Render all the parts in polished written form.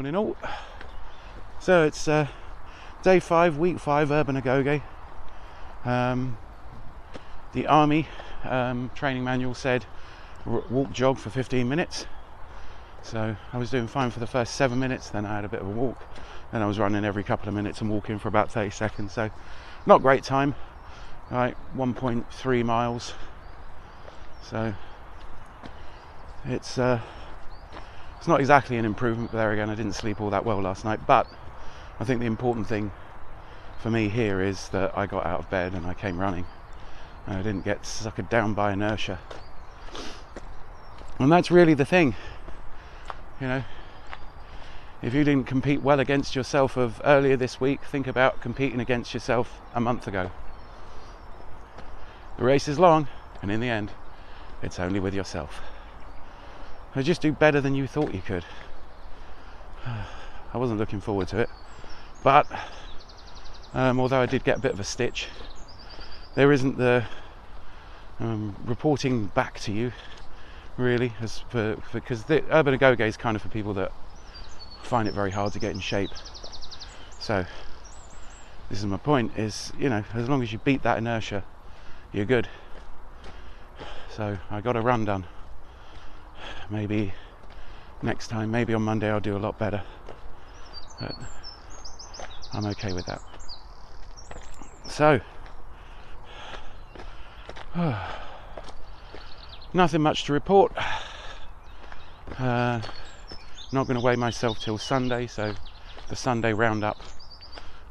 morning all. So it's day 5, week 5, urban agoge. The army training manual said walk jog for 15 minutes. So I was doing fine for the first 7 minutes, then I had a bit of a walk, then I was running every couple of minutes and walking for about 30 seconds. So not great time, like 1.3 miles. So it's not exactly an improvement, but there again, I didn't sleep all that well last night. But I think the important thing for me here is that I got out of bed and I came running. And I didn't get suckered down by inertia. And that's really the thing. You know, if you didn't compete well against yourself of earlier this week, think about competing against yourself a month ago. The race is long, and in the end, it's only with yourself. So just do better than you thought you could. I wasn't looking forward to it, but although I did get a bit of a stitch, there isn't the reporting back to you really, because the urban agoge is kind of for people that find it very hard to get in shape. So this is my point, is, you know, as long as you beat that inertia, you're good. So I got a run done. Maybe next time, maybe on Monday I'll do a lot better, but I'm okay with that. So nothing much to report. Not going to weigh myself till Sunday, so the Sunday roundup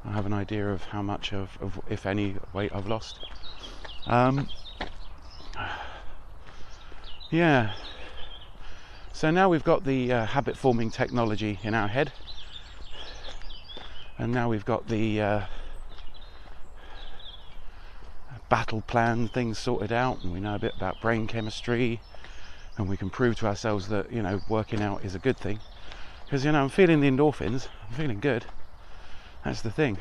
I'll have an idea of how much of if any weight I've lost. Yeah, so now we've got the habit forming technology in our head, and now we've got the battle plan things sorted out, and we know a bit about brain chemistry, and we can prove to ourselves that, you know, working out is a good thing, because, you know, I'm feeling the endorphins, I'm feeling good. That's the thing.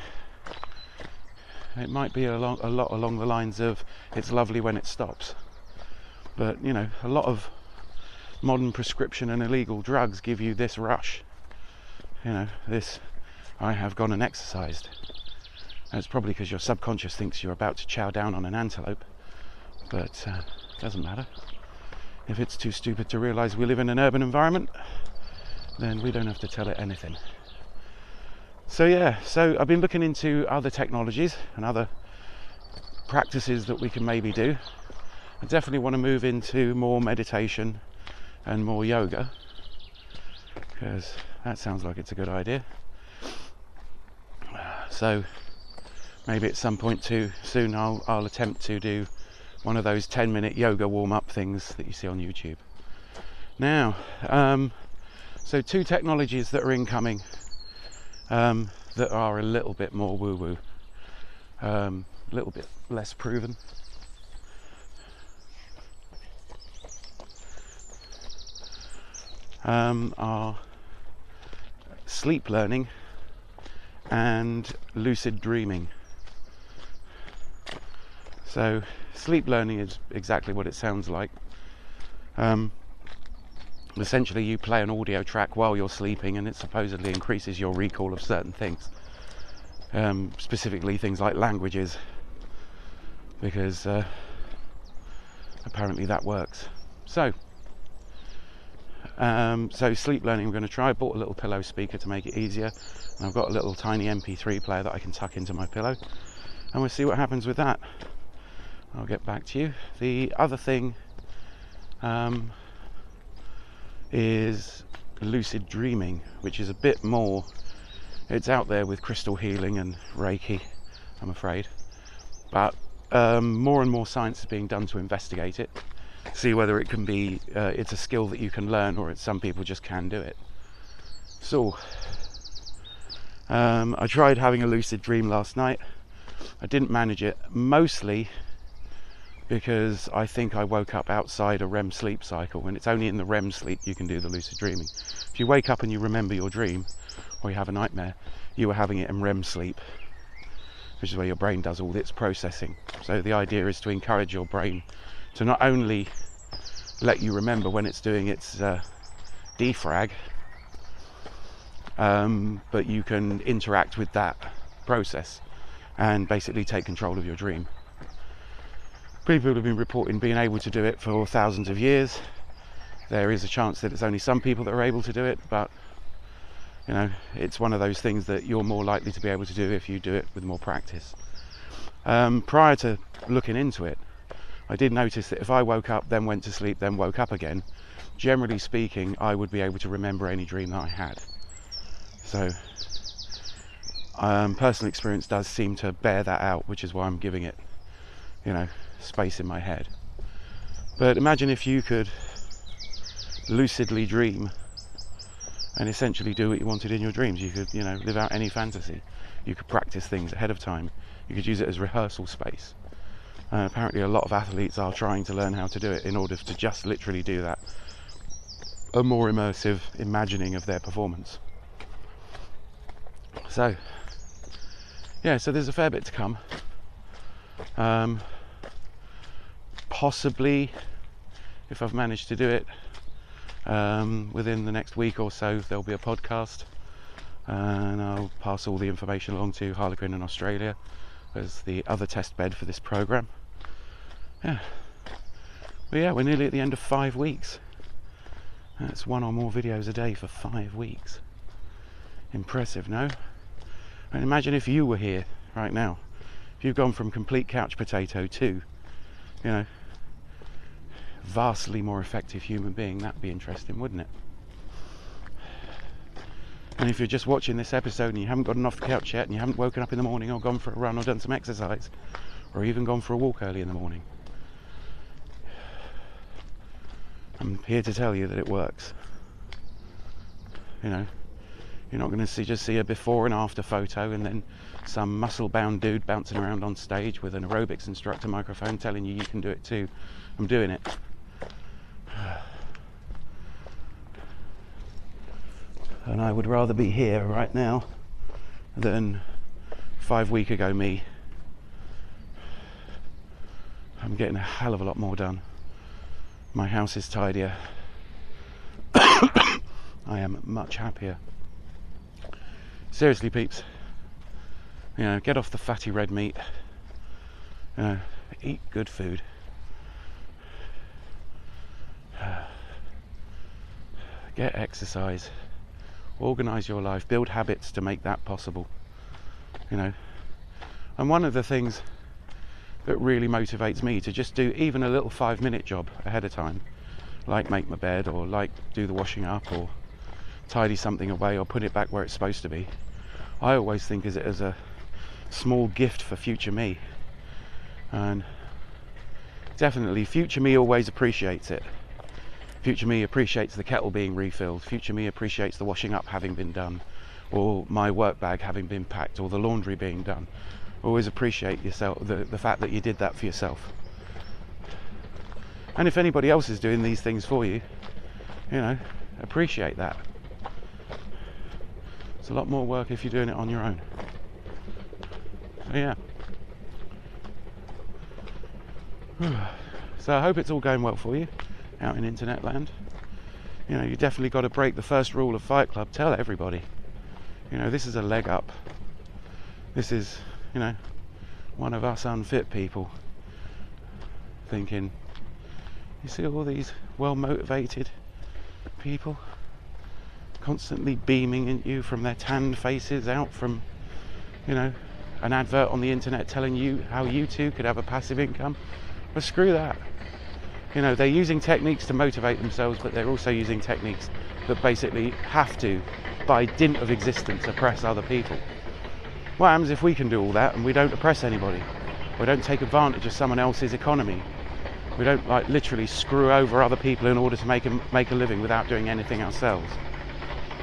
It might be a lot along the lines of it's lovely when it stops, but, you know, a lot of modern prescription and illegal drugs give you this rush, you know, this I have gone and exercised. And it's probably because your subconscious thinks you're about to chow down on an antelope, but it doesn't matter. If it's too stupid to realise we live in an urban environment, then we don't have to tell it anything. So yeah, so I've been looking into other technologies and other practices that we can maybe do. I definitely want to move into more meditation and more yoga, because that sounds like it's a good idea. So maybe at some point too soon I'll attempt to do one of those 10-minute yoga warm-up things that you see on YouTube. Now, so 2 technologies that are incoming that are a little bit more woo-woo, a little bit less proven. Are sleep learning and lucid dreaming. So sleep learning is exactly what it sounds like. Essentially you play an audio track while you're sleeping, and it supposedly increases your recall of certain things, specifically things like languages, because apparently that works. So sleep learning I'm going to try. I bought a little pillow speaker to make it easier, and I've got a little tiny MP3 player that I can tuck into my pillow, and we'll see what happens with that. I'll get back to you. The other thing is lucid dreaming, which is a bit more, it's out there with crystal healing and Reiki, I'm afraid, but more and more science is being done to investigate it, see whether it can be, it's a skill that you can learn, or some people just can do it. So I tried having a lucid dream last night. I didn't manage it, mostly because I think I woke up outside a REM sleep cycle, and it's only in the REM sleep you can do the lucid dreaming. If you wake up and you remember your dream, or you have a nightmare, you were having it in REM sleep, which is where your brain does all its processing. So the idea is to encourage your brain to not only let you remember when it's doing its defrag, but you can interact with that process and basically take control of your dream. People have been reporting being able to do it for thousands of years. There is a chance that it's only some people that are able to do it, but you know, it's one of those things that you're more likely to be able to do if you do it with more practice. Prior to looking into it, I did notice that if I woke up, then went to sleep, then woke up again, generally speaking, I would be able to remember any dream that I had. So personal experience does seem to bear that out, which is why I'm giving it, you know, space in my head. But imagine if you could lucidly dream and essentially do what you wanted in your dreams. You could, you know, live out any fantasy. You could practice things ahead of time. You could use it as rehearsal space. Apparently a lot of athletes are trying to learn how to do it in order to just literally do that. A more immersive imagining of their performance. So, yeah, so there's a fair bit to come. Possibly, if I've managed to do it, within the next week or so, there'll be a podcast, and I'll pass all the information along to Harlequin in Australia as the other test bed for this program. Yeah, but yeah, we're nearly at the end of 5 weeks. That's 1 or more videos a day for 5 weeks. Impressive, no? And imagine if you were here right now. If you've gone from complete couch potato to, you know, vastly more effective human being, that'd be interesting, wouldn't it? And if you're just watching this episode and you haven't gotten off the couch yet, and you haven't woken up in the morning or gone for a run or done some exercise, or even gone for a walk early in the morning, I'm here to tell you that it works. You know, you're not going to just see a before and after photo and then some muscle-bound dude bouncing around on stage with an aerobics instructor microphone telling you can do it too. I'm doing it. And I would rather be here right now than 5 weeks ago me. I'm getting a hell of a lot more done. My house is tidier. I am much happier. Seriously, peeps, you know, get off the fatty red meat. You know, eat good food. Get exercise. Organise your life. Build habits to make that possible. You know, and one of the things that really motivates me to just do even a little 5-minute job ahead of time, like make my bed, or like do the washing up, or tidy something away, or put it back where it's supposed to be, I always think of it as a small gift for future me. And definitely future me always appreciates it. Future me appreciates the kettle being refilled. Future me appreciates the washing up having been done, or my work bag having been packed, or the laundry being done. Always appreciate yourself, the fact that you did that for yourself. And if anybody else is doing these things for you, you know, appreciate that. It's a lot more work if you're doing it on your own. So yeah. So I hope it's all going well for you out in internet land. You know, you definitely got to break the first rule of Fight Club. Tell everybody. You know, this is a leg up. This is, you know, one of us unfit people thinking, you see all these well-motivated people constantly beaming at you from their tanned faces out from, you know, an advert on the internet telling you how you too could have a passive income. Well, screw that. You know, they're using techniques to motivate themselves, but they're also using techniques that basically have to, by dint of existence, oppress other people. What happens if we can do all that and we don't oppress anybody? We don't take advantage of someone else's economy. We don't, like, literally screw over other people in order to make a living without doing anything ourselves.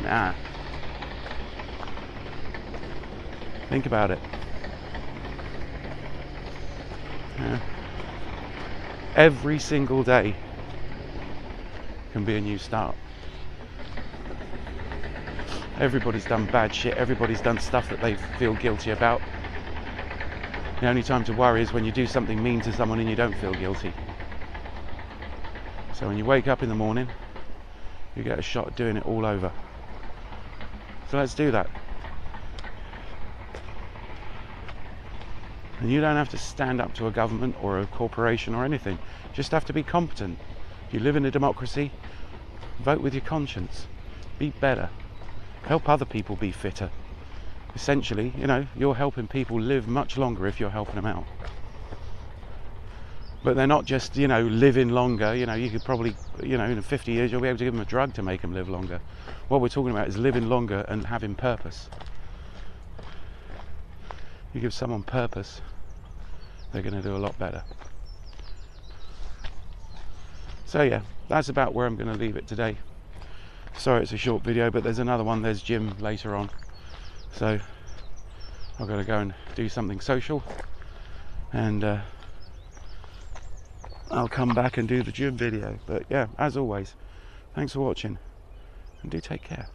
Nah. Think about it. Yeah. Every single day can be a new start. Everybody's done bad shit. Everybody's done stuff that they feel guilty about. The only time to worry is when you do something mean to someone and you don't feel guilty. So when you wake up in the morning, you get a shot at doing it all over. So let's do that. And you don't have to stand up to a government or a corporation or anything. You just have to be competent. You live in a democracy. Vote with your conscience. Be better. Help other people be fitter. Essentially, you know, you're helping people live much longer if you're helping them out. But they're not just, you know, living longer. You know, you could probably, you know, in 50 years you'll be able to give them a drug to make them live longer. What we're talking about is living longer and having purpose. You give someone purpose, they're going to do a lot better. So yeah, that's about where I'm going to leave it today. Sorry it's a short video, but there's another one. There's gym later on. So I've got to go and do something social, and I'll come back and do the gym video. But yeah, as always, thanks for watching, and do take care.